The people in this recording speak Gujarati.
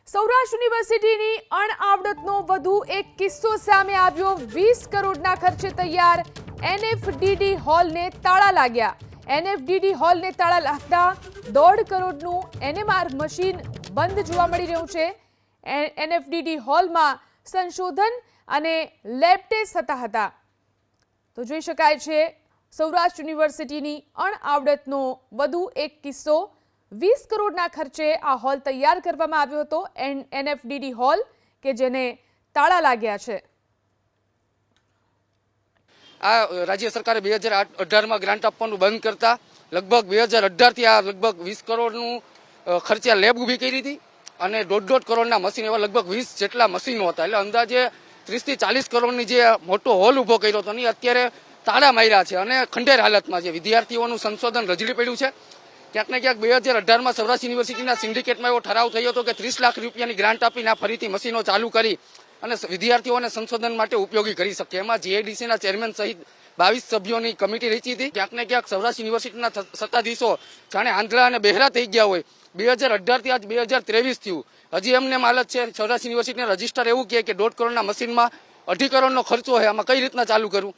સૌરાષ્ટ્ર યુનિવર્સિટીની અણઆવડતનો વધુ એક કિસ્સો સામે આવ્યો। 20 કરોડના ખર્ચે તૈયાર એનએફડીડી હોલને તાળા લાગ્યા। એનએફડીડી હોલને તાળા લાગતા 1.5 કરોડનું એનએમઆર મશીન બંધ જોવા મળી રહ્યું છે। એનએફડીડી હોલમાં સંશોધન અને લેબ ટેસ્ટ થતા હતા। તો જોઈ શકાય છે સૌરાષ્ટ્ર યુનિવર્સિટીની અણઆવડતનો વધુ એક કિસ્સો। 20 કરોડના ખર્ચે આ હોલ તૈયાર કરવામાં આવ્યો હતો, એનએફડીડી હોલ કે જેને તાળા લાગ્યા છે। આ રાજ્ય સરકારે 2018માં ગ્રાન્ટ આપવાનું બંધ કરતા લગભગ 2018 થી આ લગભગ 20 કરોડનું ખર્ચે લેબ ઊભી કરી હતી અને 1.5 કરોડના મશીન એવા લગભગ 20 જેટલા મશીનો હતા। એટલે અંદાજે 30 થી 40 કરોડની જે મોટો હોલ ઊભો કર્યો હતો ને અત્યારે તાળા માર્યા છે અને ખંડેર હાલતમાં છે। વિદ્યાર્થીઓનું સંશોધન રજળી પડ્યું છે। ક્યાંક ને ક્યાંક 2018માં સૌરાષ્ટ્ર યુનિવર્સિટીના સિન્ડિકેટમાં એવો ઠરાવ થયો હતો કે 30 લાખ રૂપિયાની ગ્રાન્ટ આપીને ફરીથી મશીનો ચાલુ કરી અને વિદ્યાર્થીઓને સંશોધન માટે ઉપયોગી કરી શકે। એમાં જીઆઈડીસીના ચેરમેન સહિત 22 સભ્યોની કમિટી રચી હતી। ક્યાંક ને ક્યાંક સૌરાષ્ટ્ર યુનિવર્સિટીના સત્તાધીશો જાણે આંધળા અને બહેરા થઈ ગયા હોય। 2018 થી આજ 2023 થયું, હજી એમને હાલત છે। સૌરાષ્ટ્ર યુનિવર્સિટીના રજિસ્ટર એવું કહે કે 1.5 કરોડના મશીનમાં 2.5 કરોડનો ખર્ચો છે, આમાં કઈ રીતના ચાલુ કરવું?